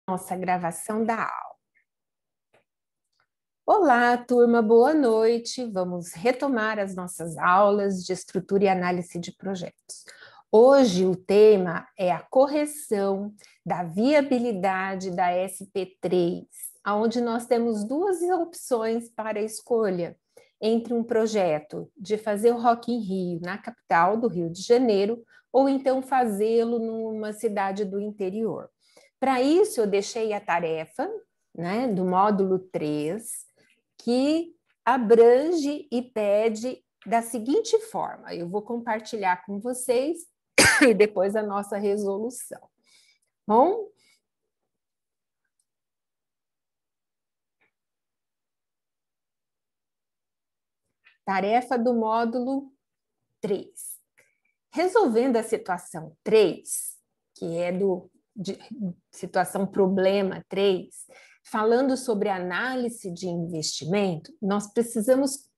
Nossa gravação da aula. Olá, turma, boa noite. Vamos retomar as nossas aulas de estrutura e análise de projetos. Hoje o tema é a correção da viabilidade da SP3, onde nós temos duas opções para a escolha entre um projeto de fazer o Rock in Rio na capital do Rio de Janeiro ou então fazê-lo numa cidade do interior. Para isso, eu deixei a tarefa, né, do módulo 3, que abrange e pede da seguinte forma. Eu vou compartilhar com vocês e depois a nossa resolução. Bom? Tarefa do módulo 3. Resolvendo a situação 3, que é de situação problema 3, falando sobre análise de investimento, nós precisamos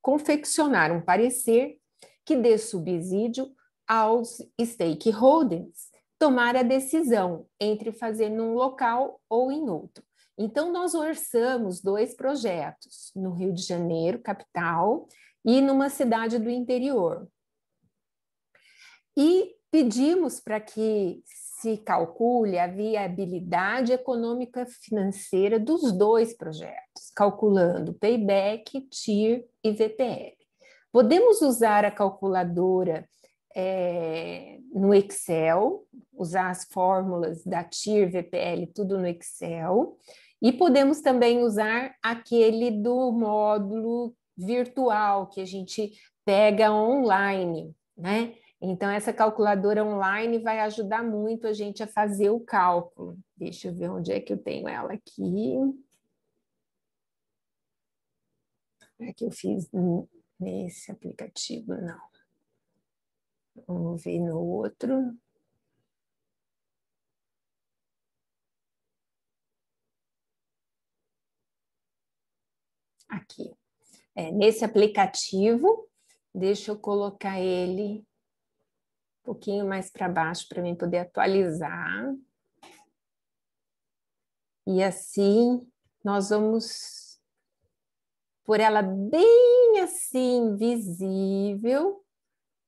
confeccionar um parecer que dê subsídio aos stakeholders tomar a decisão entre fazer num local ou em outro. Então, nós orçamos 2 projetos, no Rio de Janeiro, capital, e numa cidade do interior. E pedimos para que se calcule a viabilidade econômica financeira dos 2 projetos, calculando payback, TIR e VPL. Podemos usar a calculadora no Excel, usar as fórmulas da TIR, VPL, tudo no Excel, e podemos também usar aquele do módulo virtual que a gente pega online, né? Então, essa calculadora online vai ajudar muito a gente a fazer o cálculo. Deixa eu ver onde é que eu tenho ela aqui. É que eu fiz nesse aplicativo, não. Vamos ver no outro. Aqui. Nesse aplicativo, deixa eu colocar ele um pouquinho mais para baixo para mim poder atualizar. E assim, nós vamos pôr ela bem assim, visível,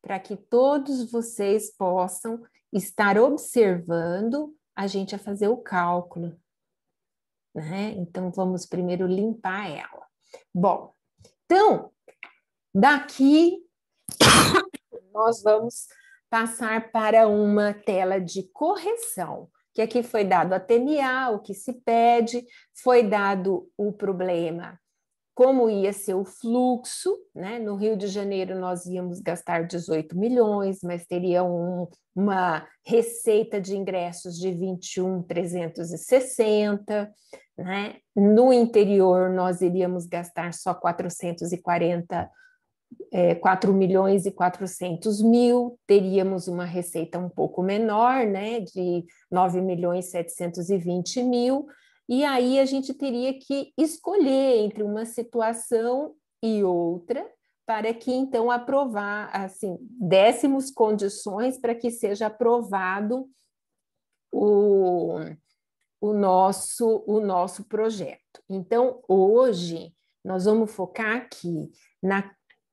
para que todos vocês possam estar observando a gente a fazer o cálculo, né? Então, vamos primeiro limpar ela. Bom, então, daqui nós vamos passar para uma tela de correção, que aqui foi dado a TMA, o que se pede, foi dado o problema, como ia ser o fluxo, né? No Rio de Janeiro nós íamos gastar 18 milhões, mas teria uma receita de ingressos de 21.360, né? No interior nós iríamos gastar só 4 milhões e 400 mil, teríamos uma receita um pouco menor, né, de 9 milhões e 720 mil, e aí a gente teria que escolher entre uma situação e outra, para que então dessemos condições para que seja aprovado o nosso projeto. Então, hoje, nós vamos focar aqui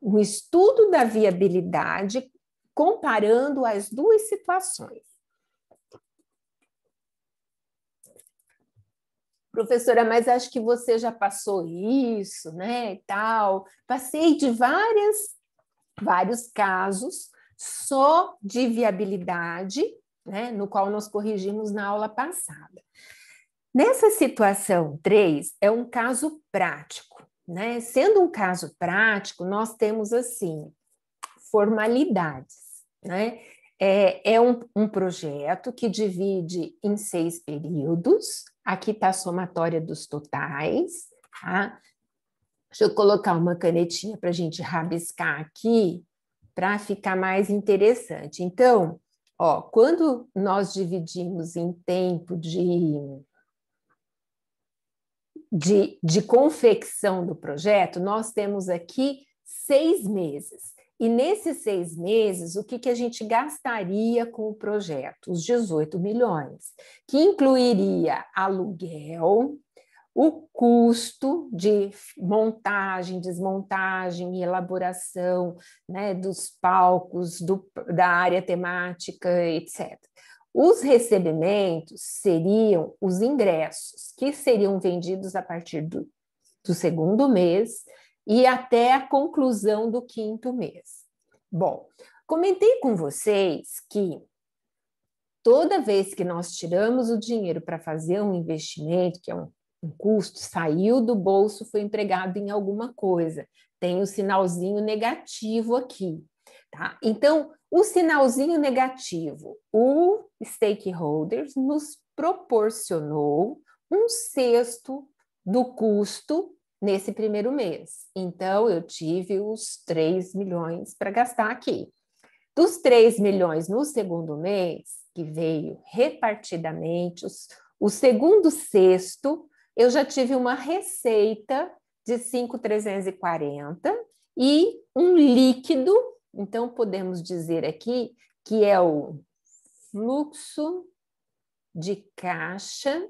no estudo da viabilidade, comparando as 2 situações. Professora, mas acho que você já passou isso, né, e tal. Passei de vários casos só de viabilidade, né, no qual nós corrigimos na aula passada. Nessa situação 3, é um caso prático, né? Sendo um caso prático, nós temos, assim, formalidades, né? É um projeto que divide em 6 períodos. Aqui está a somatória dos totais, tá? Deixa eu colocar uma canetinha para a gente rabiscar aqui, para ficar mais interessante. Então, ó, quando nós dividimos em tempo de confecção do projeto, nós temos aqui 6 meses. E nesses 6 meses, o que a gente gastaria com o projeto? Os 18 milhões, que incluiria aluguel, o custo de montagem, desmontagem e elaboração, né, dos palcos, da área temática, etc. Os recebimentos seriam os ingressos, que seriam vendidos a partir do 2º mês e até a conclusão do 5º mês. Bom, comentei com vocês que toda vez que nós tiramos o dinheiro para fazer um investimento, que é um custo, saiu do bolso, foi empregado em alguma coisa. Tem o sinalzinho negativo aqui, tá? Então, o sinalzinho negativo, o stakeholders nos proporcionou 1/6 do custo nesse primeiro mês. Então, eu tive os 3 milhões para gastar aqui. Dos 3 milhões no 2º mês, que veio repartidamente, o 2º/6, eu já tive uma receita de 5.340 e um líquido, então podemos dizer aqui que é o fluxo de caixa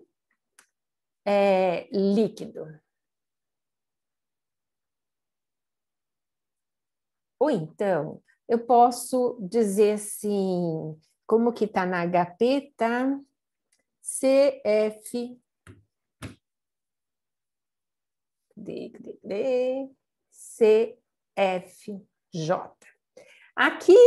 líquido. Ou então, eu posso dizer assim, como que está na HP, tá? CFJ. Aqui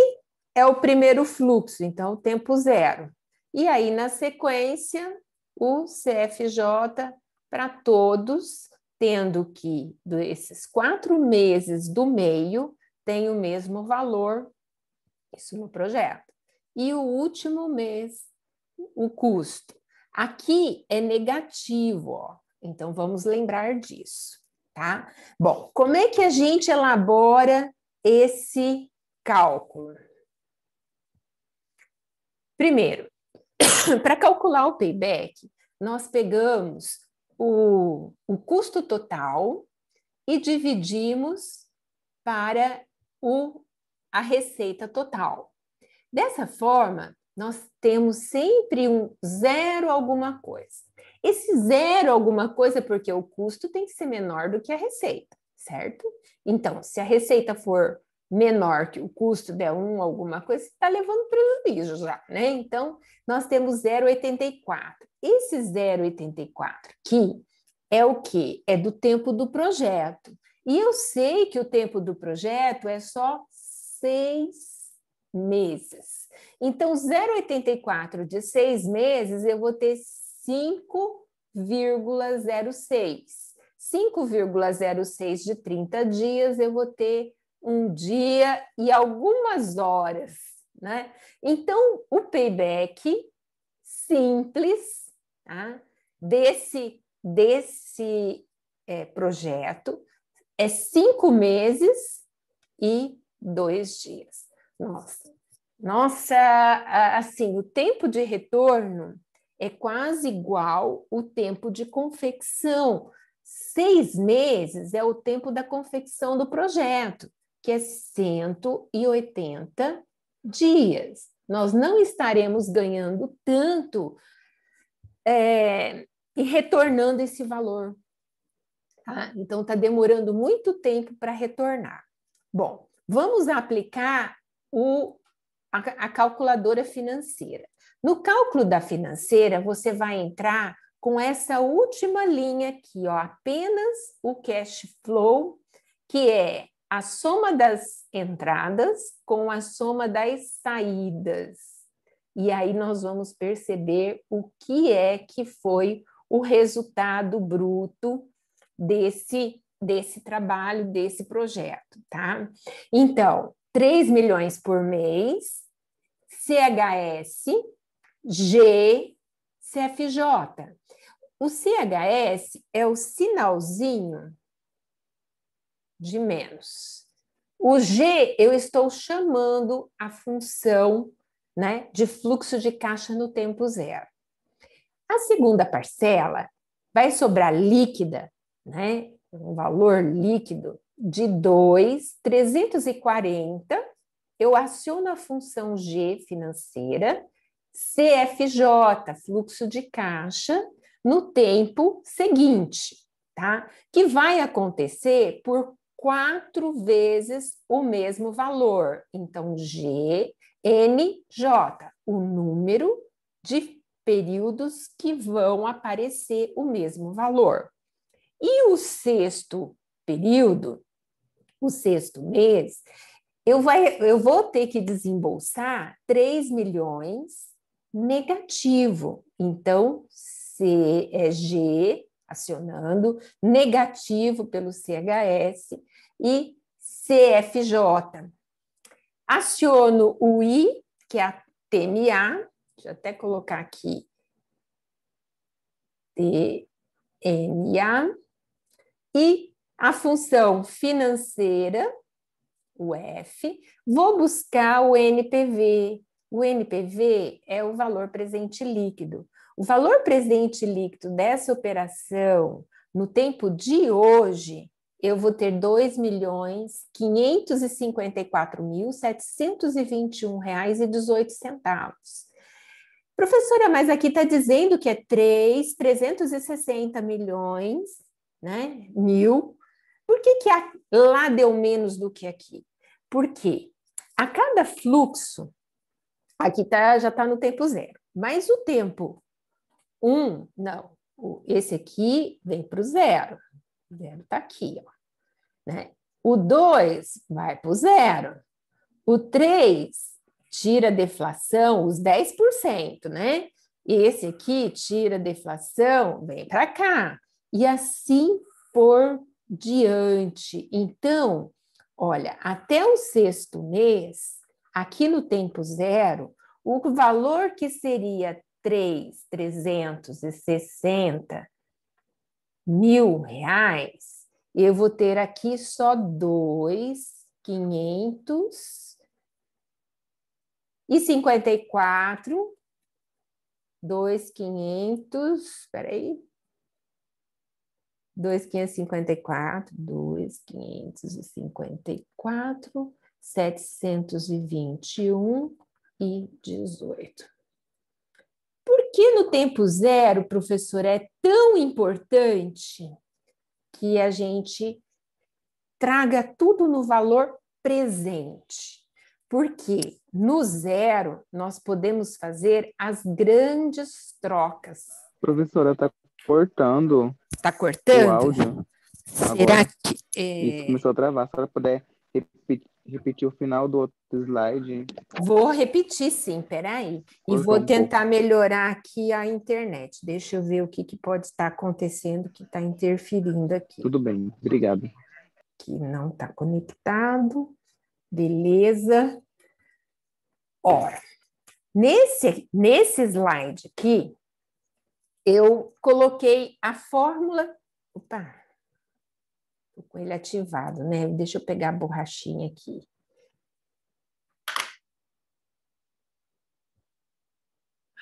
é o primeiro fluxo, então tempo 0. E aí, na sequência, o CFJ para todos, tendo que, desses 4 meses do meio, tem o mesmo valor, isso no projeto. E o último mês, o custo. Aqui é negativo, ó. Então, vamos lembrar disso, tá? Bom, como é que a gente elabora esse cálculo? Primeiro, para calcular o payback, nós pegamos o custo total e dividimos para a receita total. Dessa forma, nós temos sempre um 0 alguma coisa. Esse 0 alguma coisa é porque o custo tem que ser menor do que a receita, certo? Então, se a receita for menor que o custo der 1 alguma coisa, você está levando prejuízo já, né? Então, nós temos 0,84. Esse 0,84 aqui é o quê? É do tempo do projeto. E eu sei que o tempo do projeto é só 6 meses. Então, 0,84 de 6 meses, eu vou ter 5,06. 5,06 de 30 dias, eu vou ter 1 dia e algumas horas, né? Então, o payback simples, tá? desse projeto é 5 meses e 2 dias. Nossa, assim, o tempo de retorno é quase igual o tempo de confecção. 6 meses é o tempo da confecção do projeto, que é 180 dias. Nós não estaremos ganhando tanto e retornando esse valor. Tá? Então, está demorando muito tempo para retornar. Bom, vamos aplicar a calculadora financeira. No cálculo da financeira, você vai entrar com essa última linha aqui, ó, apenas o cash flow, que é a soma das entradas com a soma das saídas. E aí nós vamos perceber o que é que foi o resultado bruto desse trabalho, desse projeto, tá? Então, 3 milhões por mês, CHS, G, CFJ. O CHS é o sinalzinho de menos. O G, eu estou chamando a função, né, de fluxo de caixa no tempo 0. A segunda parcela vai sobrar líquida, né, um valor líquido de 2,340, eu aciono a função G financeira, CFJ, fluxo de caixa, no tempo seguinte, tá? Que vai acontecer por 4 vezes o mesmo valor. Então, GNJ, o número de períodos que vão aparecer o mesmo valor. E o sexto período, o sexto mês, eu vou ter que desembolsar 3 milhões negativo. Então, G acionando, negativo pelo CHS e CFJ. Aciono o I, que é a TMA, deixa eu até colocar aqui, TMA, e a função financeira, o F, vou buscar o NPV. O NPV é o valor presente líquido. O valor presente líquido dessa operação, no tempo de hoje, eu vou ter R$ 2.554.721,18. Professora, mas aqui está dizendo que é 360 milhões, né? Mil. Por que lá deu menos do que aqui? Porque a cada fluxo, aqui já está no tempo zero, mas o tempo 1, não, esse aqui vem para o zero. O zero está aqui, ó, né? O 2 vai para o zero. O 3 tira a deflação, os 10%, né? E esse aqui tira a deflação, vem para cá. E assim por diante. Então, olha, até o sexto mês, aqui no tempo zero, o valor que seria 360 mil reais, eu vou ter aqui só 2.554, 2.500, espera aí, 2.554, 721,18. Por que no tempo zero, professor, é tão importante que a gente traga tudo no valor presente? Porque no zero nós podemos fazer as grandes trocas. Professora, está cortando. Está cortando? O áudio. Será Agora. que... Isso começou a travar. Se ela puder repetir o final do outro slide. Vou repetir, sim, peraí. E vou tentar melhorar aqui a internet. Deixa eu ver o que pode estar acontecendo que está interferindo aqui. Tudo bem, obrigado. Que não está conectado. Beleza. Ora, nesse slide aqui, eu coloquei a fórmula... Opa! Estou com ele ativado, né? Deixa eu pegar a borrachinha aqui.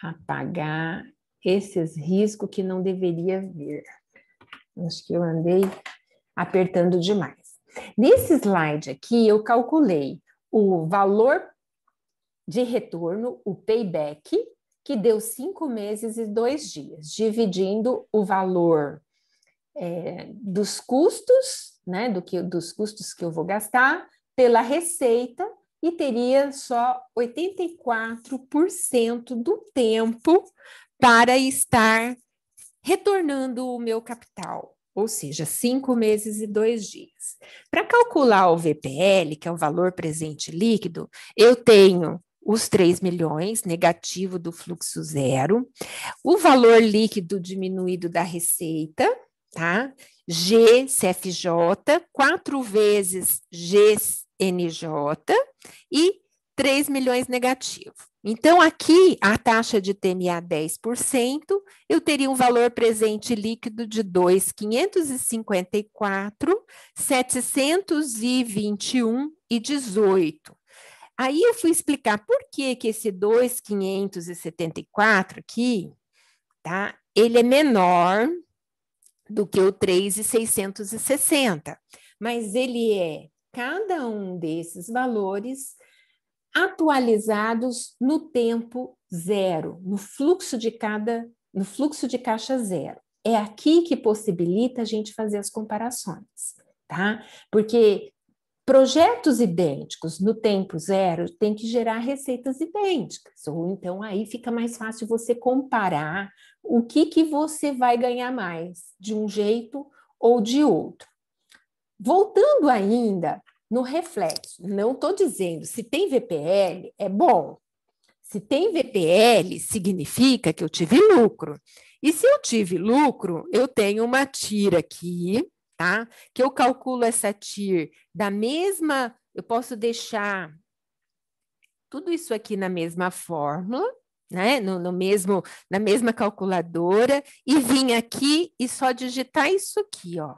Apagar esses riscos que não deveria vir. Acho que eu andei apertando demais. Nesse slide aqui, eu calculei o valor de retorno, o payback, que deu 5 meses e 2 dias, dividindo o valor dos custos, né, dos custos que eu vou gastar, pela receita, e teria só 84% do tempo para estar retornando o meu capital, ou seja, 5 meses e 2 dias. Para calcular o VPL, que é o valor presente líquido, eu tenho os 3 milhões, negativo do fluxo zero, o valor líquido diminuído da receita, tá? GCFJ, 4 vezes GNJ e 3 milhões negativo. Então, aqui, a taxa de TMA 10%, eu teria um valor presente líquido de 2.554.721,18. Aí eu fui explicar por que esse 2.574 aqui, tá? Ele é menor do que o 3.660. mas ele é cada um desses valores atualizados no tempo zero, no fluxo de caixa zero. É aqui que possibilita a gente fazer as comparações, tá? Porque projetos idênticos no tempo zero tem que gerar receitas idênticas, ou então aí fica mais fácil você comparar o que você vai ganhar mais, de um jeito ou de outro. Voltando ainda no reflexo, não estou dizendo, se tem VPL, é bom. Se tem VPL, significa que eu tive lucro. E se eu tive lucro, eu tenho uma TIR aqui, tá? Que eu calculo essa TIR da mesma, eu posso deixar tudo isso aqui na mesma fórmula, né? Na mesma calculadora, e vim aqui e só digitar isso aqui, ó.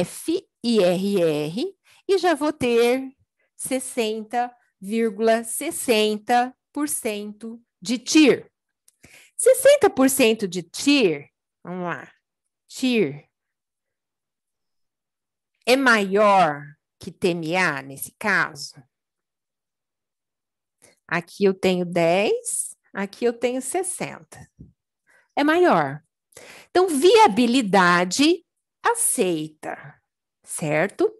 FIRR, e já vou ter 60,60% de TIR. 60% de TIR, vamos lá, TIR é maior que TMA nesse caso? Aqui eu tenho 10, aqui eu tenho 60. É maior. Então, viabilidade aceita, certo?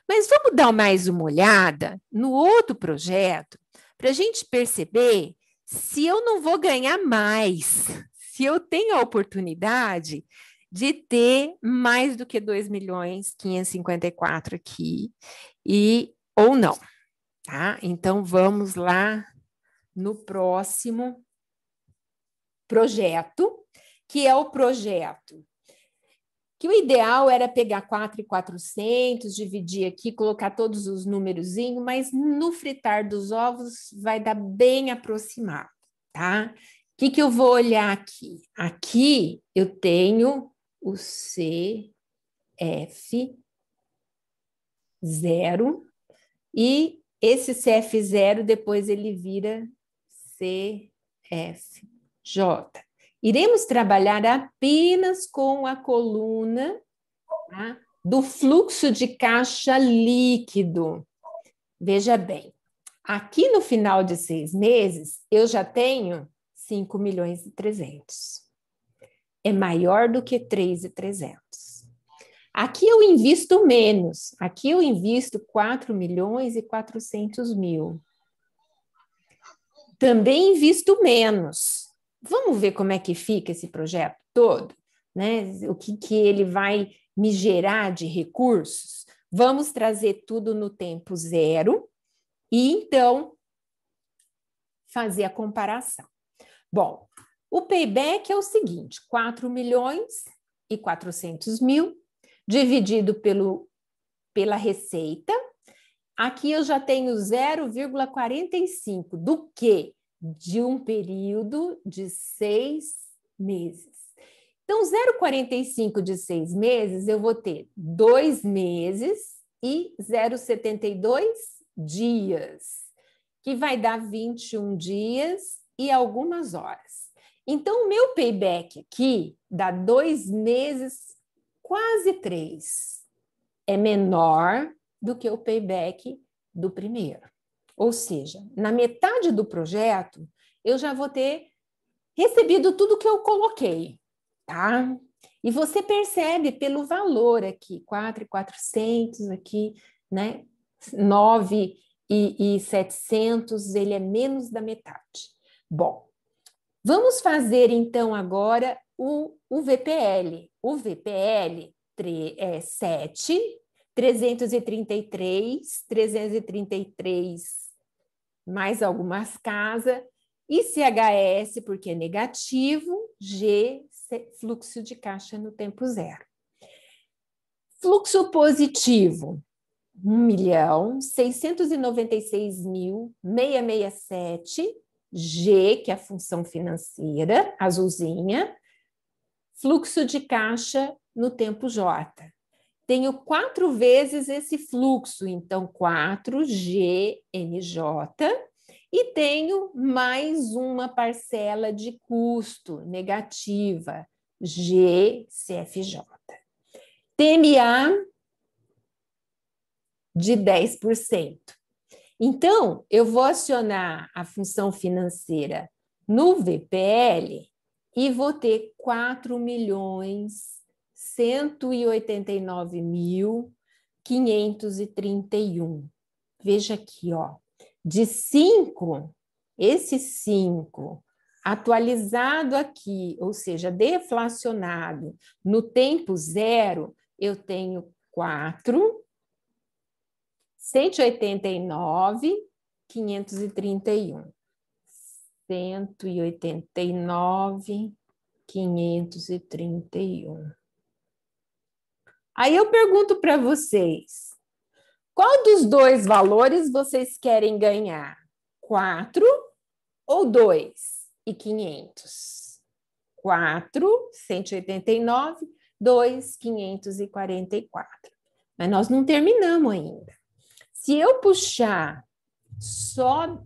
Mas vamos dar mais uma olhada no outro projeto para a gente perceber se eu não vou ganhar mais, se eu tenho a oportunidade de ter mais do que 2.554.000 aqui, ou não, tá? Então, vamos lá no próximo projeto, que é o projeto que o ideal era pegar 4.400, dividir aqui, colocar todos os númerozinhos, mas no fritar dos ovos vai dar bem aproximado, tá? O que eu vou olhar aqui? Aqui eu tenho o CF0 e esse CF0 depois ele vira CFJ. Iremos trabalhar apenas com a coluna, tá, do fluxo de caixa líquido. Veja bem, aqui no final de 6 meses, eu já tenho 5.300.000. É maior do que 3.300. Aqui eu invisto menos. Aqui eu invisto 4.400.000. Também invisto menos. Vamos ver como é que fica esse projeto todo, né? O que ele vai me gerar de recursos? Vamos trazer tudo no tempo zero e então fazer a comparação. Bom, o payback é o seguinte: 4.400.000 dividido pela receita. Aqui eu já tenho 0,45 do quê? De um período de 6 meses. Então, 0,45 de 6 meses, eu vou ter 2 meses e 0,72 dias, que vai dar 21 dias e algumas horas. Então, o meu payback aqui dá 2 meses, quase 3. É menor do que o payback do primeiro. Ou seja, na metade do projeto, eu já vou ter recebido tudo que eu coloquei, tá? E você percebe pelo valor aqui, 4.400 aqui, né? 9.700, ele é menos da metade. Bom, vamos fazer então agora o VPL. O VPL é 7, 333, mais algumas casas, ICHS, porque é negativo, G, fluxo de caixa no tempo zero. Fluxo positivo, 1.696.667, G, que é a função financeira, azulzinha, fluxo de caixa no tempo J. Tenho 4 vezes esse fluxo, então 4GNJ, e tenho mais uma parcela de custo negativa, GCFJ. TMA de 10%. Então, eu vou acionar a função financeira no VPL e vou ter 4.189.531. Veja aqui, ó, de 5, esse 5 atualizado aqui, ou seja, deflacionado no tempo zero, eu tenho 189.531. 189.531. Aí eu pergunto para vocês, qual dos dois valores vocês querem ganhar? 4 ou 2.500? 4, 189, 2, 544. Mas nós não terminamos ainda. Se eu puxar só,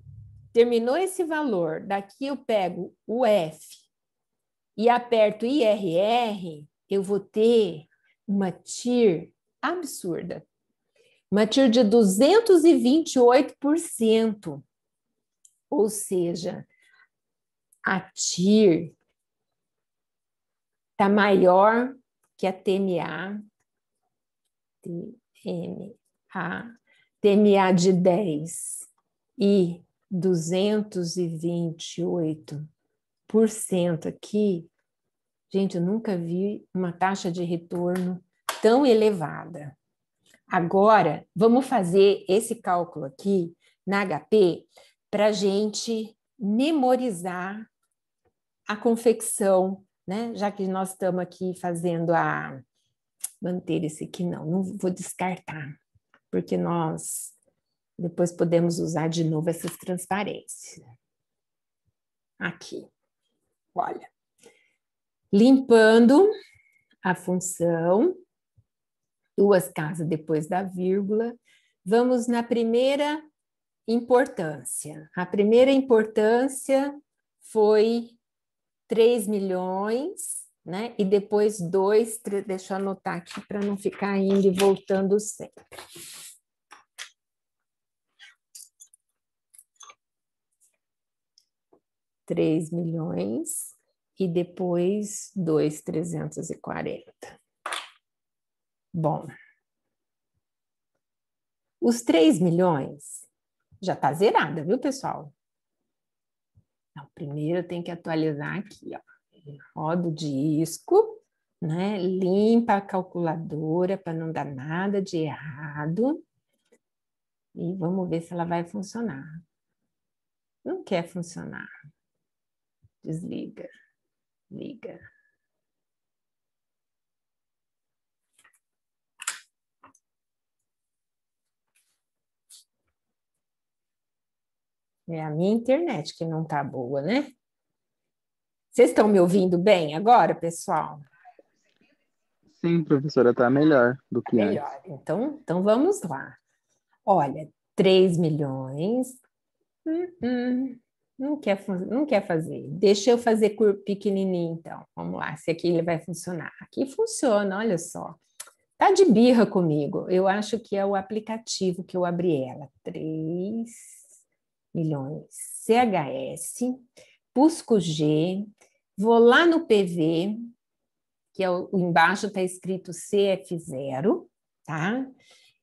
terminou esse valor, daqui eu pego o F e aperto IRR, eu vou ter uma TIR absurda. Uma TIR de 228%. Ou seja, a TIR está maior que a TMA, TMA de 10 e 228% aqui. Gente, eu nunca vi uma taxa de retorno tão elevada. Agora, vamos fazer esse cálculo aqui na HP para a gente memorizar a confecção, né? Já que nós estamos aqui fazendo a... Manter esse aqui, não vou descartar, porque nós depois podemos usar de novo essas transparências. Aqui, olha. Limpando a função, 2 casas depois da vírgula, vamos na primeira importância. A primeira importância foi 3 milhões, né? E depois 2, deixa eu anotar aqui para não ficar indo e voltando sempre. R$ 3 milhões e depois 2.340. Bom, os 3 milhões já está zerada, viu, pessoal? Então, primeiro tem que atualizar aqui, ó. Roda o disco, né? Limpa a calculadora para não dar nada de errado. E vamos ver se ela vai funcionar. Não quer funcionar. Desliga. Liga. É a minha internet que não tá boa, né? Vocês estão me ouvindo bem agora, pessoal? Sim, professora, tá melhor do que antes. Melhor. Então vamos lá. Olha, 3 milhões. Não quer fazer. Deixa eu fazer pequenininho, então. Vamos lá, se aqui ele vai funcionar. Aqui funciona, olha só. Tá de birra comigo. Eu acho que é o aplicativo que eu abri ela. 3 milhões. CHS, busco G, vou lá no PV, que é embaixo está escrito CF0, tá?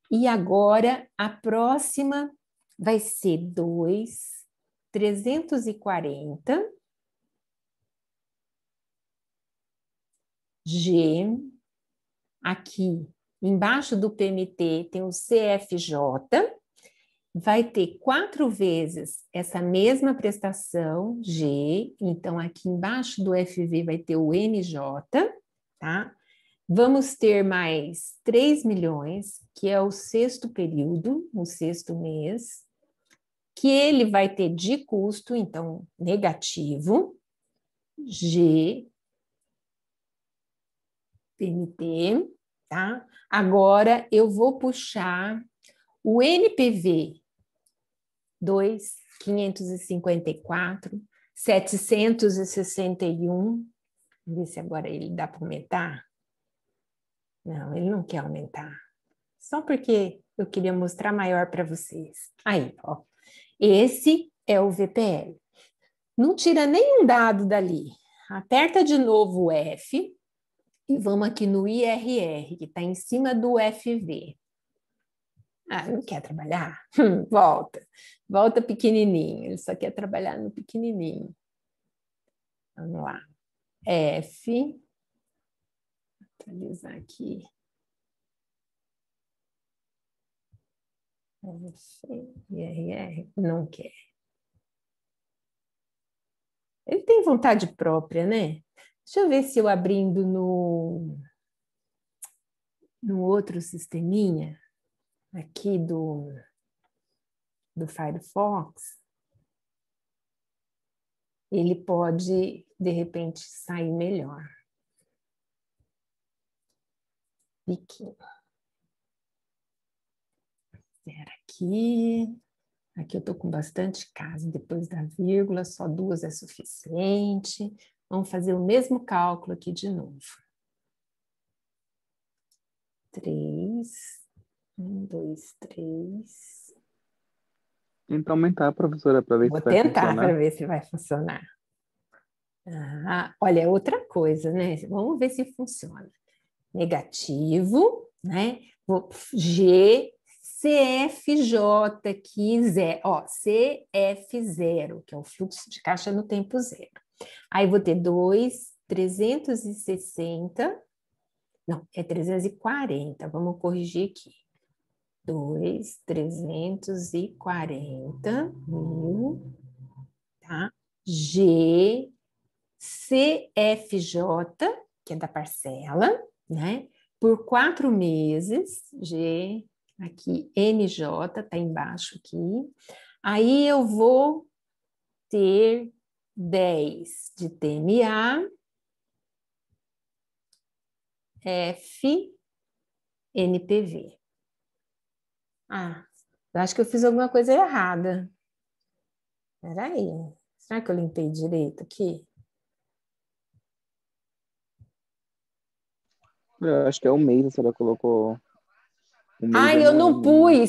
E agora a próxima vai ser 2.340 G. Aqui embaixo do PMT tem o CFJ, vai ter 4 vezes essa mesma prestação, G, então aqui embaixo do FV vai ter o NJ, tá? Vamos ter mais 3 milhões, que é o 6º período, o 6º mês, que ele vai ter de custo, então, negativo, G, PMT, tá? Agora eu vou puxar o NPV 2.554, 761. Vamos ver se agora ele dá para aumentar. Não, ele não quer aumentar. Só porque eu queria mostrar maior para vocês. Aí, ó. Esse é o VPL. Não tira nenhum dado dali. Aperta de novo o F e vamos aqui no IRR, que está em cima do FV. Ah, não quer trabalhar? Volta. Volta pequenininho. Ele só quer trabalhar no pequenininho. Vamos lá. F. Atualizar aqui. IRR. Não quer. Ele tem vontade própria, né? Deixa eu ver se eu abrindo no outro sisteminha aqui do Firefox, ele pode, de repente, sair melhor. Biquinho. Zero aqui. Aqui eu estou com bastante casa, depois da vírgula, só 2 é suficiente. Vamos fazer o mesmo cálculo aqui de novo. 3, 1, 2, 3. Tenta aumentar, professora, para ver Vou se vai tentar funcionar. para ver se vai funcionar. Ah, olha, é outra coisa, né? Vamos ver se funciona. Negativo, né? G, CFJ aqui, zero. Ó, CF0, que é o fluxo de caixa no tempo zero. Aí vou ter 2,360. Não, é 340. Vamos corrigir aqui. 2,340 mil, tá? G, CFJ, que é da parcela, né? Por 4 meses, G, aqui, NJ, tá embaixo aqui. Aí eu vou ter 10 de TMA, F, NPV. Ah, eu acho que eu fiz alguma coisa errada. Espera aí, será que eu limpei direito aqui? Eu acho que é o mês, a senhora colocou o mês Ah, eu no não M.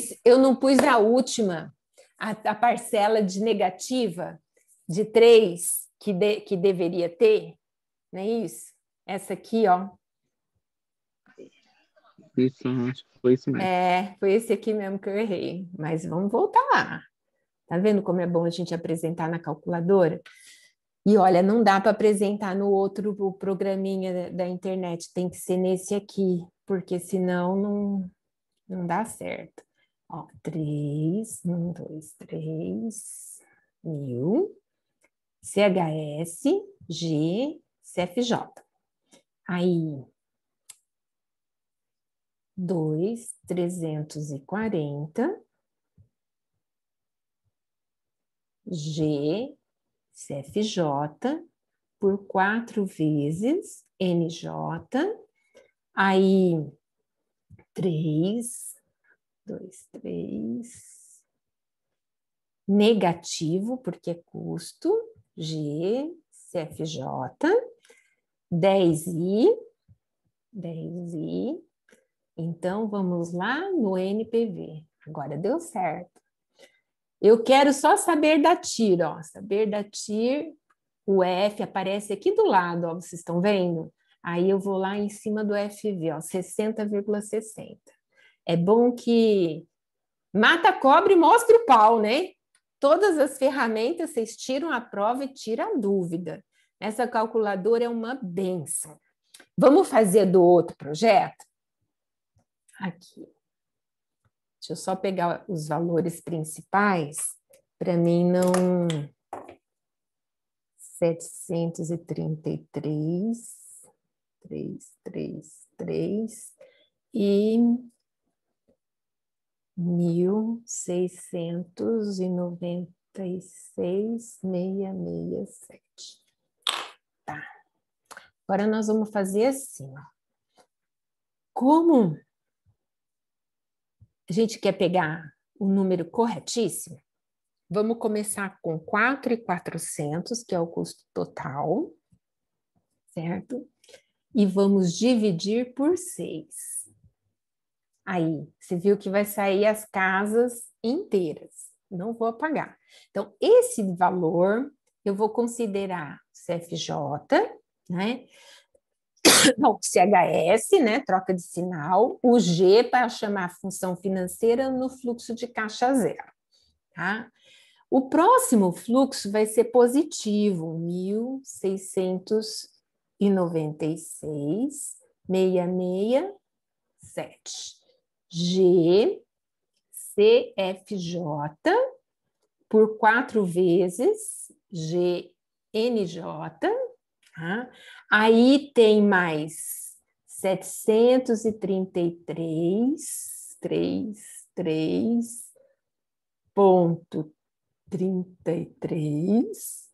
pus a última, a parcela de negativa de 3 que deveria ter, não é isso? Essa aqui, ó. Isso, acho que foi isso mesmo. Foi esse aqui mesmo que eu errei, mas vamos voltar lá. Tá vendo como é bom a gente apresentar na calculadora? E olha, não dá para apresentar no outro programinha da internet, tem que ser nesse aqui, porque senão não dá certo. Ó, 3, 1, 2, 3, 1000, CHS, G, CFJ. Aí, 2,340, G, CFJ, por 4 vezes NJ, aí 3, 2, 3, negativo, porque é custo, G, CFJ, 10I, então vamos lá no NPV, agora deu certo. Eu quero só saber da TIR, ó, saber da TIR, o F aparece aqui do lado, ó, vocês estão vendo? Aí eu vou lá em cima do FV, ó, 60,60. É bom que mata a cobra e mostra o pau, né? Todas as ferramentas, vocês tiram a prova e tiram a dúvida. Essa calculadora é uma benção. Vamos fazer do outro projeto? Aqui. Deixa eu só pegar os valores principais para mim não... 733, 333 e 1.696,667. Tá. Agora nós vamos fazer assim, ó. Como a gente quer pegar o número corretíssimo, vamos começar com 4.400, que é o custo total, certo? E vamos dividir por 6. Aí, você viu que vai sair as casas inteiras. Não vou apagar. Então, esse valor eu vou considerar CFJ, né? Não, CHS, né? Troca de sinal. O G para chamar função financeira no fluxo de caixa zero, tá? O próximo fluxo vai ser positivo, 1.696,667. G, CFJ, por 4 vezes GNJ, tá? Aí tem mais 733,33.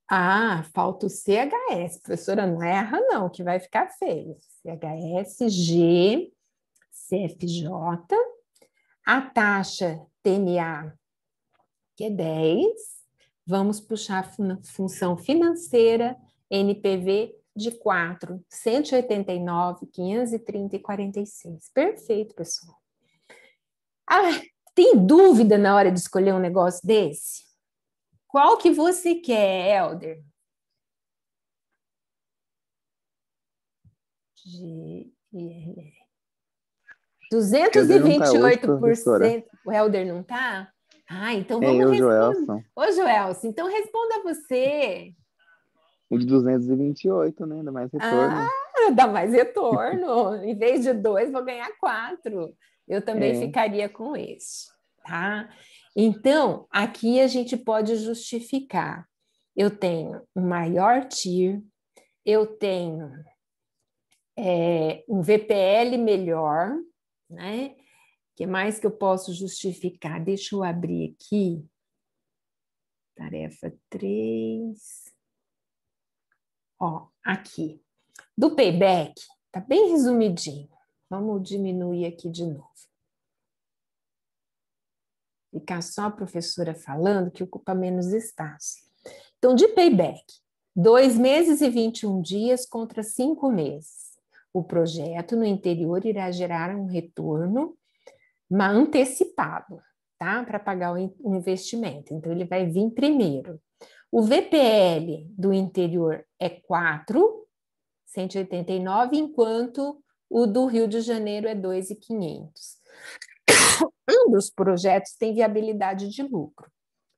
Ah, falta o CHS, professora, não erra não, que vai ficar feio. CHS, G, CFJ, a taxa TMA, que é 10, vamos puxar a função financeira, NPV de 4, 189, 530 e 46. Perfeito, pessoal. Ah, tem dúvida na hora de escolher um negócio desse? Qual que você quer, Helder? 228%. O Helder não está? Ah, então vamos responder. Joelson. Ô, Joelson, então responda você. O de 228, né? Dá mais retorno. Ah, dá mais retorno. Em vez de 2, vou ganhar 4. Eu também ficaria com esse, tá? Então, aqui a gente pode justificar. Eu tenho um maior TIR, eu tenho um VPL melhor, né? O que mais que eu posso justificar? Deixa eu abrir aqui. Tarefa 3. Ó, aqui. Do payback, tá bem resumidinho. Vamos diminuir aqui de novo. Ficar só a professora falando que ocupa menos espaço. Então, de payback, 2 meses e 21 dias contra 5 meses. O projeto no interior irá gerar um retorno antecipado, tá? Para pagar o investimento. Então, ele vai vir primeiro. O VPL do interior é 4,189, enquanto o do Rio de Janeiro é 2.500. Ambos projetos têm viabilidade de lucro,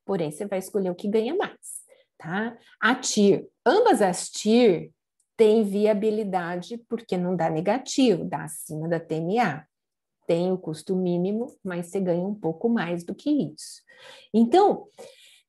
porém você vai escolher o que ganha mais, tá? A TIR, ambas as TIR têm viabilidade porque não dá negativo, dá acima da TMA. Tem o custo mínimo, mas você ganha um pouco mais do que isso. Então,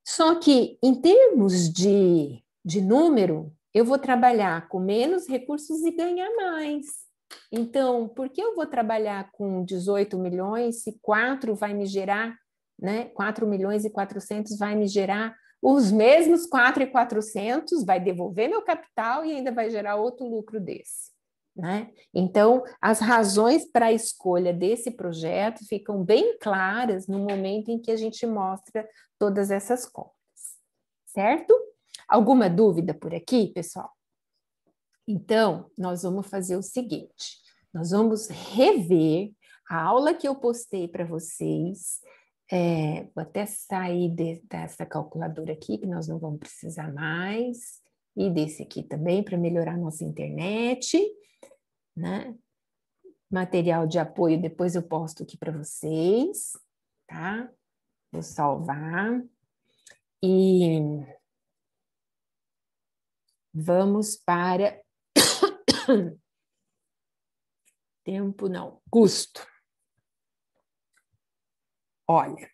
só que em termos de número, eu vou trabalhar com menos recursos e ganhar mais. Então, por que eu vou trabalhar com 18 milhões se 4 vai me gerar, né? 4 milhões e 400 vai me gerar os mesmos 4.400, vai devolver meu capital e ainda vai gerar outro lucro desse, né? Então, as razões para a escolha desse projeto ficam bem claras no momento em que a gente mostra todas essas contas, certo? Alguma dúvida por aqui, pessoal? Então, nós vamos fazer o seguinte, nós vamos rever a aula que eu postei para vocês, vou até sair dessa calculadora aqui, que nós não vamos precisar mais, e desse aqui também, para melhorar nossa internet, né? Material de apoio, depois eu posto aqui para vocês, tá? Vou salvar. E vamos para tempo, não, custo. Olha,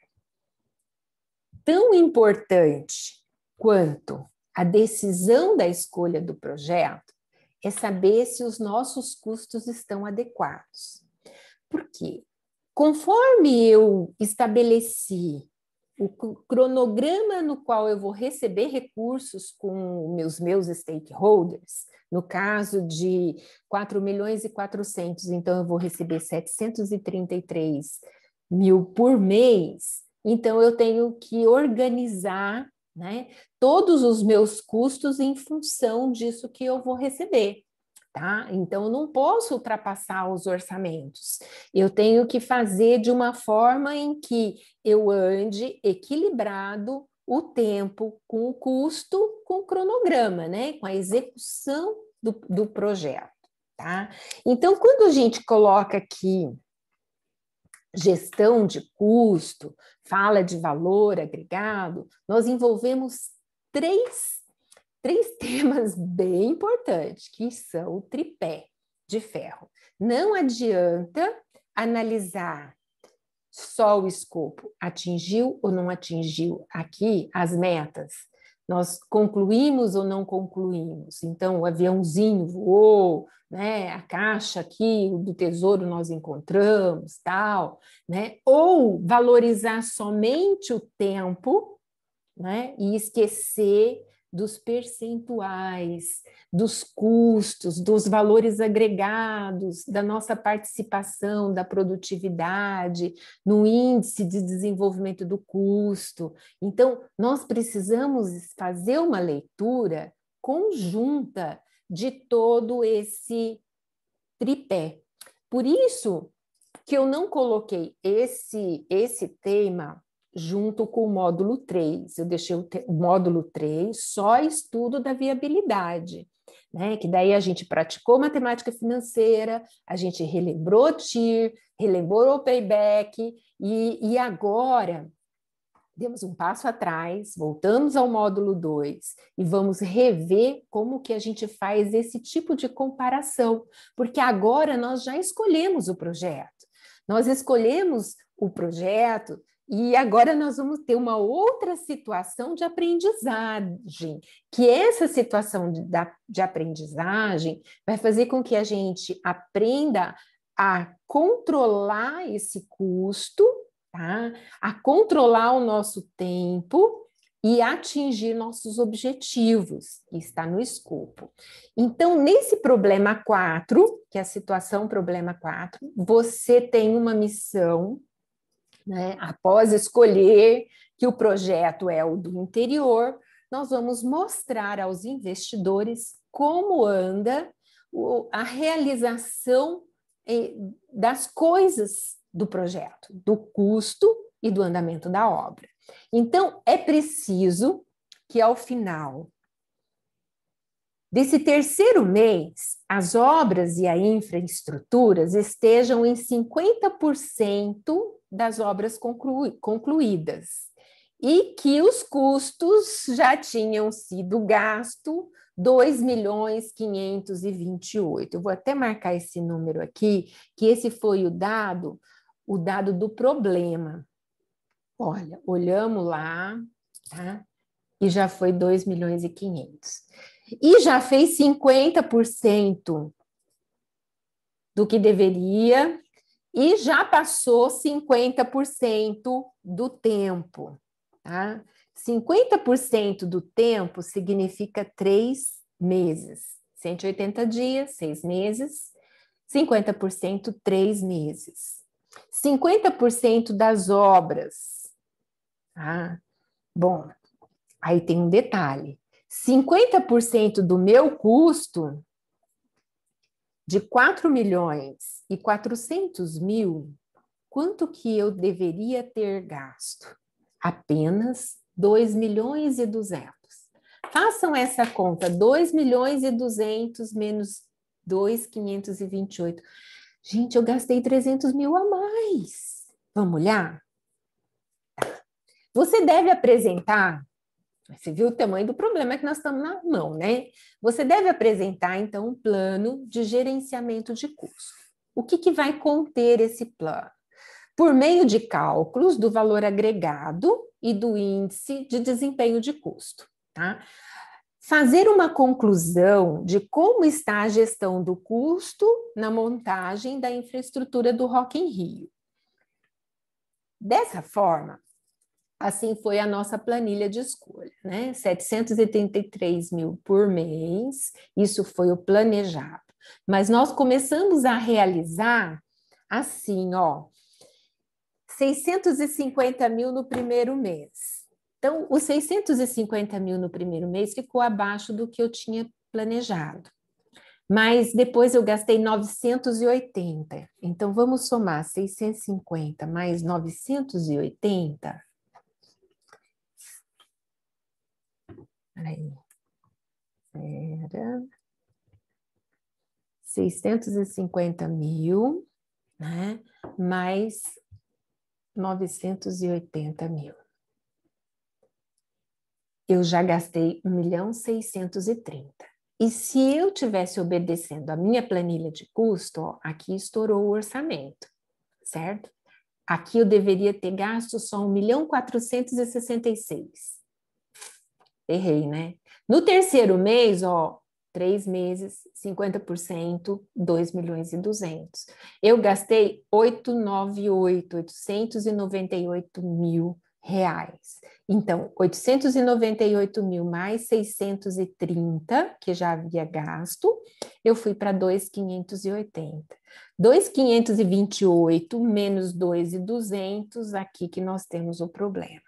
tão importante quanto a decisão da escolha do projeto é saber se os nossos custos estão adequados. Por quê? Conforme eu estabeleci o cronograma no qual eu vou receber recursos com meus stakeholders, no caso de 4 milhões e 400, então eu vou receber 733 mil por mês, então eu tenho que organizar, né, todos os meus custos em função disso que eu vou receber. tá? Então, eu não posso ultrapassar os orçamentos. Eu tenho que fazer de uma forma em que eu ande equilibrado o tempo com o custo, com o cronograma, né? Com a execução do projeto, tá? Então, quando a gente coloca aqui gestão de custo, fala de valor agregado, nós envolvemos três temas bem importantes, que são o tripé de ferro. Não adianta analisar só o escopo, atingiu ou não atingiu aqui as metas, nós concluímos ou não concluímos, então o aviãozinho voou, né? A caixa aqui do tesouro nós encontramos, tal, né? Ou valorizar somente o tempo, né? E esquecer dos percentuais, dos custos, dos valores agregados, da nossa participação, da produtividade, no índice de desenvolvimento do custo. Então, nós precisamos fazer uma leitura conjunta de todo esse tripé. Por isso que eu não coloquei esse tema junto com o módulo 3. Eu deixei o módulo 3 só estudo da viabilidade, né? Que daí a gente praticou matemática financeira, a gente relembrou TIR, relembrou o payback, e agora demos um passo atrás, voltamos ao módulo 2 e vamos rever como que a gente faz esse tipo de comparação, porque agora nós já escolhemos o projeto. Nós escolhemos o projeto e agora nós vamos ter uma outra situação de aprendizagem, que essa situação de aprendizagem vai fazer com que a gente aprenda a controlar esse custo, tá? A controlar o nosso tempo e atingir nossos objetivos, que está no escopo. Então, nesse problema 4, que é a situação problema 4, você tem uma missão, né? Após escolher que o projeto é o do interior, nós vamos mostrar aos investidores como anda a realização das coisas do projeto, do custo e do andamento da obra. Então, é preciso que ao final desse terceiro mês, as obras e a infraestruturas estejam em 50% das obras concluídas e que os custos já tinham sido gasto 2.528.000. Eu vou até marcar esse número aqui, que esse foi o dado do problema. Olha, olhamos lá, tá? E já foi 2.500.000. E já fez 50% do que deveria e já passou 50% do tempo, tá? 50% do tempo significa 3 meses, 180 dias, 6 meses, 50%, 3 meses. 50% das obras, tá? Bom, aí tem um detalhe. 50% do meu custo de 4.400.000, quanto que eu deveria ter gasto? Apenas 2.200.000. Façam essa conta, 2.200.000 menos 2.528. Gente, eu gastei 300.000 a mais. Vamos olhar? Você deve apresentar. Você viu o tamanho do problema que nós estamos na mão, né? Você deve apresentar, então, um plano de gerenciamento de custo. O que vai conter esse plano? Por meio de cálculos do valor agregado e do índice de desempenho de custo, tá? Fazer uma conclusão de como está a gestão do custo na montagem da infraestrutura do Rock in Rio. Dessa forma, assim foi a nossa planilha de escolha, né? 733.000 por mês, isso foi o planejado. Mas nós começamos a realizar assim, ó, 650.000 no primeiro mês. Então, os 650.000 no primeiro mês ficou abaixo do que eu tinha planejado. Mas depois eu gastei 980. Então, vamos somar 650 mais 980. Peraí. Era 650 mil, né? Mais 980 mil. Eu já gastei 1.630.000. E se eu tivesse obedecendo a minha planilha de custo, ó, aqui estourou o orçamento, certo? Aqui eu deveria ter gasto só 1.466.000. Errei, né? No terceiro mês, ó, 3 meses, 50%, 2.200.000. Eu gastei 898.000 reais. Então, 898.000 mais 630, que já havia gasto, eu fui para 2.580. 2.528 menos 2.200, aqui que nós temos o problema.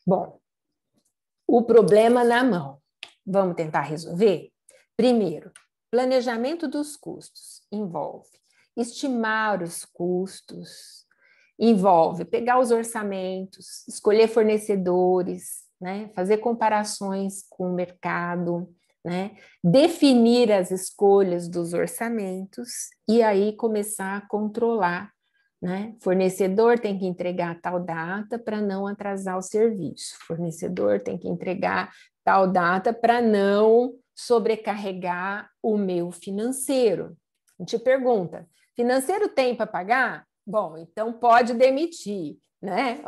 Bom, o problema na mão. Vamos tentar resolver? Primeiro, planejamento dos custos envolve estimar os custos, envolve pegar os orçamentos, escolher fornecedores, né, fazer comparações com o mercado, né, definir as escolhas dos orçamentos e aí começar a controlar, né? Fornecedor tem que entregar tal data para não atrasar o serviço. Fornecedor tem que entregar tal data para não sobrecarregar o meu financeiro. A gente pergunta, financeiro tem para pagar? Bom, então pode demitir, né?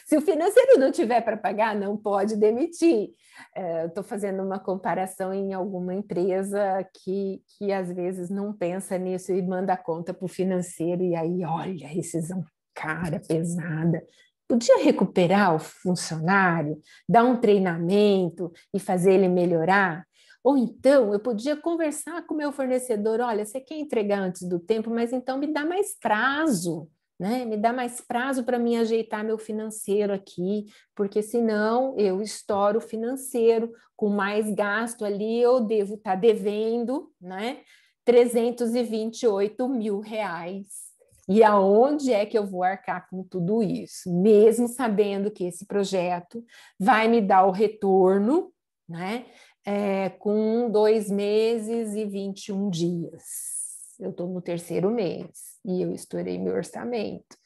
Se o financeiro não tiver para pagar, não pode demitir. Estou fazendo uma comparação em alguma empresa que às vezes não pensa nisso e manda a conta para o financeiro, e aí, olha, rescisão cara, pesada. Podia recuperar o funcionário, dar um treinamento e fazer ele melhorar? Ou então eu podia conversar com o meu fornecedor, olha, você quer entregar antes do tempo, mas então me dá mais prazo, né? Me dá mais prazo para mim ajeitar meu financeiro aqui, porque senão eu estouro o financeiro, com mais gasto ali eu devo estar devendo, né? 328.000 reais. E aonde é que eu vou arcar com tudo isso? Mesmo sabendo que esse projeto vai me dar o retorno, né? Com 2 meses e 21 dias. Eu estou no terceiro mês e eu estourei meu orçamento.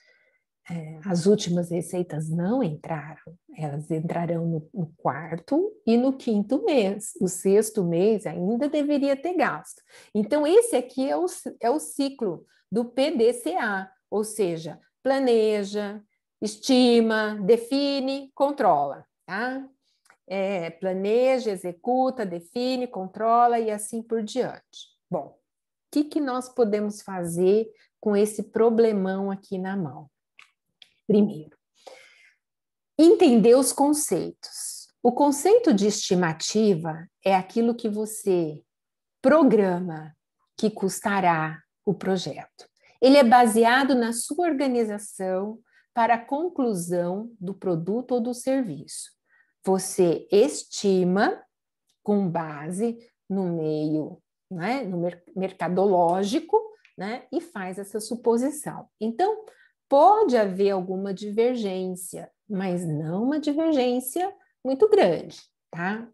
As últimas receitas não entraram, elas entrarão no quarto e no quinto mês. O sexto mês ainda deveria ter gasto. Então, esse aqui é o ciclo do PDCA, ou seja, planeja, estima, define, controla, tá? Planeja, executa, define, controla e assim por diante. Bom, o que nós podemos fazer com esse problemão aqui na mão? Primeiro, entender os conceitos. O conceito de estimativa é aquilo que você programa que custará o projeto. Ele é baseado na sua organização para a conclusão do produto ou do serviço. Você estima com base no meio, né, no mercadológico, né, e faz essa suposição. Então, pode haver alguma divergência, mas não uma divergência muito grande, tá?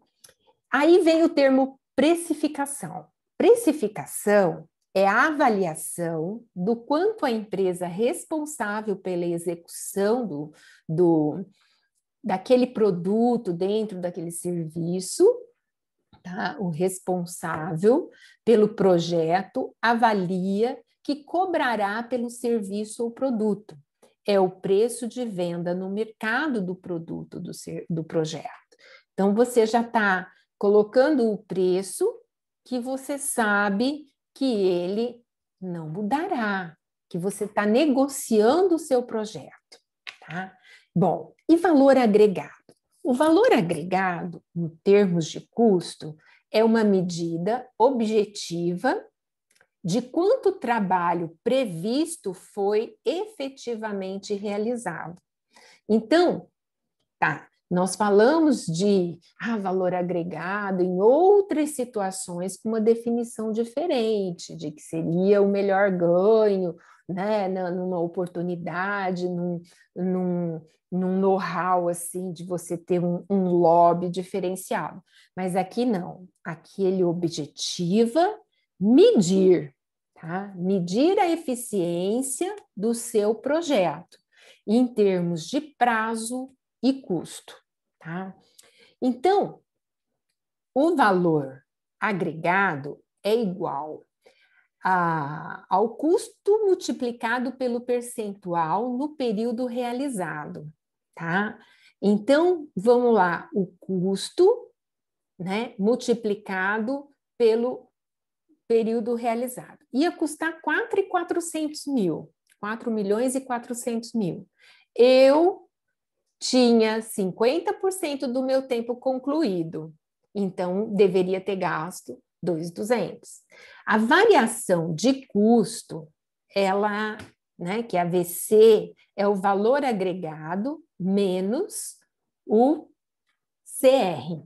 Aí vem o termo precificação. Precificação é a avaliação do quanto a empresa responsável pela execução daquele produto dentro daquele serviço, tá? O responsável pelo projeto avalia que cobrará pelo serviço ou produto. É o preço de venda no mercado do produto do projeto. Então, você já está colocando o preço que você sabe que ele não mudará, que você está negociando o seu projeto, tá? Bom, e valor agregado? O valor agregado, em termos de custo, é uma medida objetiva de quanto trabalho previsto foi efetivamente realizado. Então, tá, Nós falamos de valor agregado em outras situações com uma definição diferente, de que seria o melhor ganho, né, numa oportunidade, num know-how assim, de você ter um lobby diferenciado. Mas aqui não, aqui ele objetiva medir, tá? Medir a eficiência do seu projeto em termos de prazo e custo, tá? Então, o valor agregado é igual ao custo multiplicado pelo percentual no período realizado, tá? Então, vamos lá, o custo, né, multiplicado pelo período realizado. Ia custar 4 milhões e 400 mil. Eu tinha 50% do meu tempo concluído, então deveria ter gasto 2.200. A variação de custo, ela, né, que é a VC, é o valor agregado menos o CR,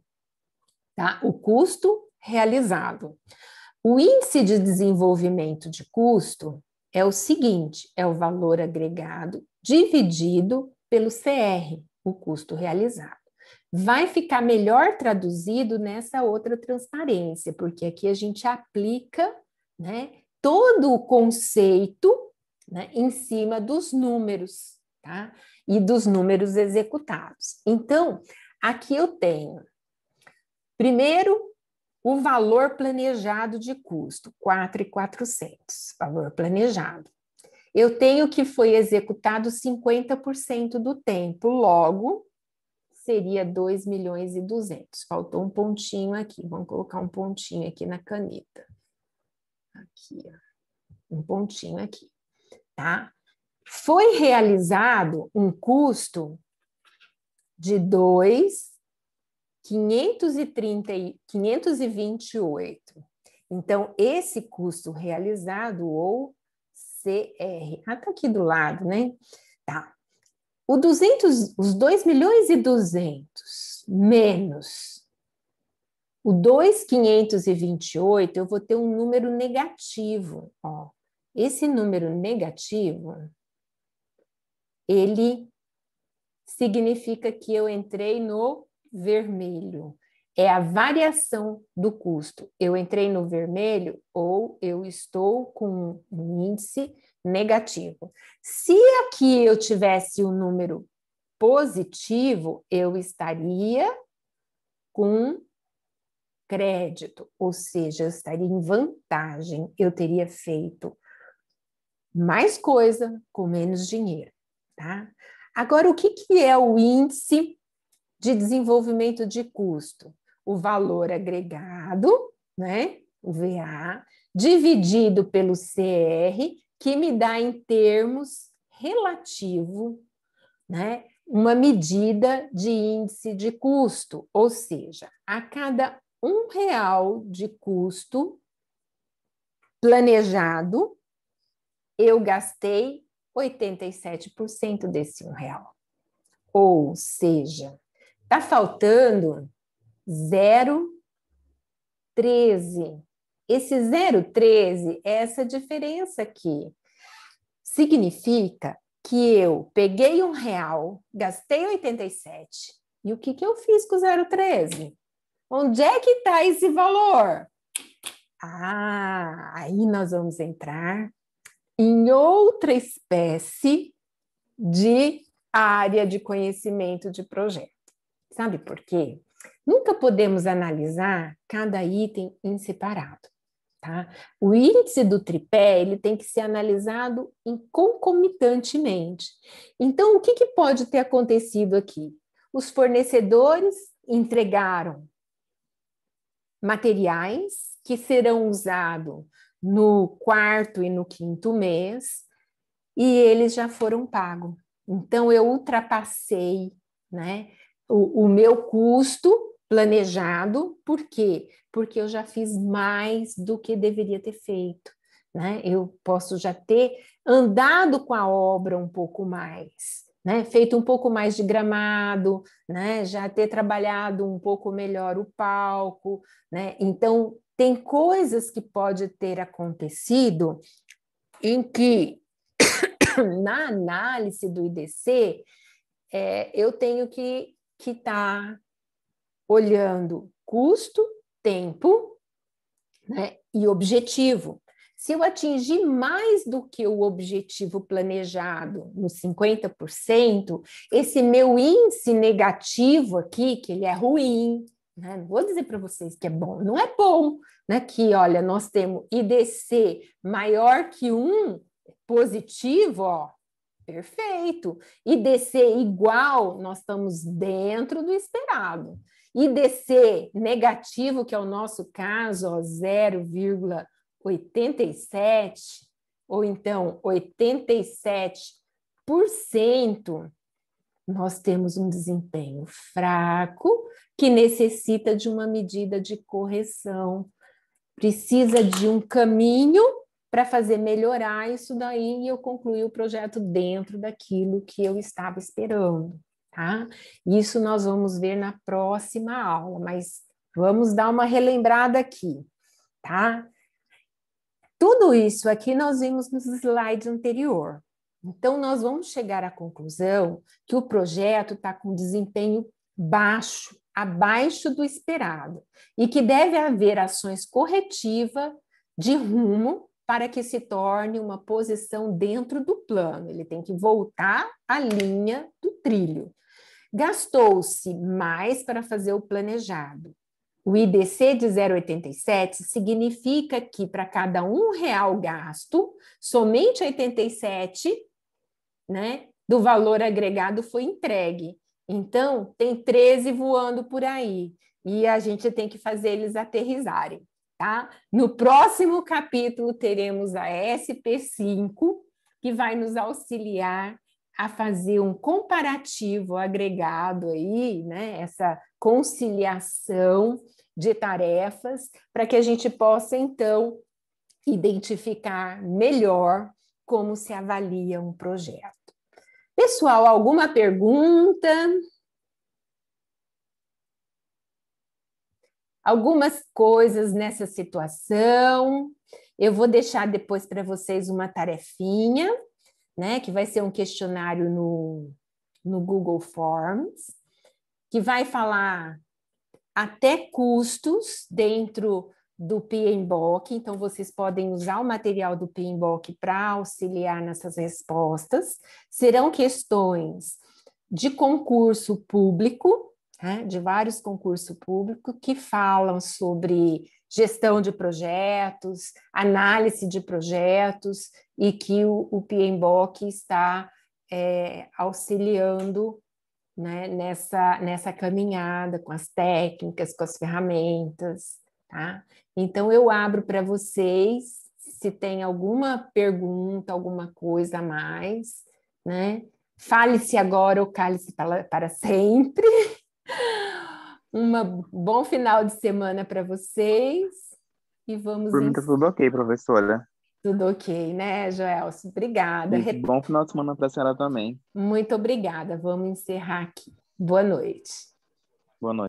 tá? O custo realizado. O índice de desenvolvimento de custo é o seguinte, é o valor agregado dividido pelo CR, o custo realizado. Vai ficar melhor traduzido nessa outra transparência, porque aqui a gente aplica, né, todo o conceito, né, em cima dos números, tá? E dos números executados. Então, aqui eu tenho, primeiro, o valor planejado de custo, 4.400, valor planejado. Eu tenho que foi executado 50% do tempo, logo seria 2.200.000. Faltou um pontinho aqui, vamos colocar um pontinho aqui na caneta. Aqui, ó, um pontinho aqui, tá? Foi realizado um custo de 528. Então, esse custo realizado, ou CR, tá aqui do lado, né? Tá. Os 2.200.000 menos o 2.528, eu vou ter um número negativo, ó. Esse número negativo, ele significa que eu entrei no vermelho. É a variação do custo. Eu entrei no vermelho ou eu estou com um índice negativo. Se aqui eu tivesse um número positivo, eu estaria com crédito, ou seja, eu estaria em vantagem. Eu teria feito mais coisa com menos dinheiro, tá? Agora, o que é o índice de desenvolvimento de custo? O valor agregado, né, o VA, dividido pelo CR, que me dá em termos relativo, né, uma medida de índice de custo, ou seja, a cada R$1 de custo planejado, eu gastei 87% desse R$1. Ou seja, está faltando 0,13. Esse 0,13 é essa diferença aqui. Significa que eu peguei R$1, gastei 87. E o que eu fiz com o 0,13? Onde é que está esse valor? Aí nós vamos entrar em outra espécie de área de conhecimento de projeto. Sabe por quê? Nunca podemos analisar cada item em separado, tá? O índice do tripé, ele tem que ser analisado concomitantemente. Então, o que pode ter acontecido aqui? Os fornecedores entregaram materiais que serão usados no 4º e no 5º mês, e eles já foram pagos. Então, eu ultrapassei, né, o meu custo planejado. Por quê? Porque eu já fiz mais do que deveria ter feito, né? Eu posso já ter andado com a obra um pouco mais, né? Feito um pouco mais de gramado, né? Já ter trabalhado um pouco melhor o palco, né? Então, tem coisas que pode ter acontecido em que, na análise do IDC, eu tenho que estar olhando custo, tempo, né, e objetivo. Se eu atingir mais do que o objetivo planejado, nos 50%, esse meu índice negativo aqui, que ele é ruim, né? Não vou dizer para vocês que é bom, não é bom, né? Que, olha, nós temos IDC maior que 1, positivo, ó, perfeito. IDC igual, nós estamos dentro do esperado. IDC negativo, que é o nosso caso, 0,87, ou então 87%, nós temos um desempenho fraco que necessita de uma medida de correção. Precisa de um caminho para fazer melhorar isso daí e eu concluir o projeto dentro daquilo que eu estava esperando, tá? Isso nós vamos ver na próxima aula, mas vamos dar uma relembrada aqui, tá? Tudo isso aqui nós vimos nos slides anterior. Então, nós vamos chegar à conclusão que o projeto está com desempenho baixo, abaixo do esperado, e que deve haver ações corretivas de rumo para que se torne uma posição dentro do plano. Ele tem que voltar à linha do trilho. Gastou-se mais para fazer o planejado. O IDC de 0,87 significa que para cada R$ 1 gasto, somente 87, né, do valor agregado foi entregue. Então, tem 13 voando por aí e a gente tem que fazer eles aterrissarem, tá? No próximo capítulo teremos a SP5, que vai nos auxiliar a fazer um comparativo agregado aí, né, essa conciliação de tarefas, para que a gente possa, então, identificar melhor como se avalia um projeto. Pessoal, alguma pergunta? Algumas coisas nessa situação. Eu vou deixar depois para vocês uma tarefinha, né, que vai ser um questionário no Google Forms, que vai falar até custos dentro do PMBOK, então vocês podem usar o material do PMBOK para auxiliar nessas respostas. Serão questões de concurso público, né, de vários concursos públicos, que falam sobre gestão de projetos, análise de projetos, e que o PMBOK está auxiliando, né, nessa caminhada com as técnicas, com as ferramentas, tá? Então, eu abro para vocês, se tem alguma pergunta, alguma coisa a mais, né? Fale-se agora ou cale-se para sempre. Um bom final de semana para vocês e vamos... Por mim tá tudo ok, professora. Tudo ok, né, Joelson? Obrigada. E bom final de semana para a senhora também. Muito obrigada. Vamos encerrar aqui. Boa noite. Boa noite.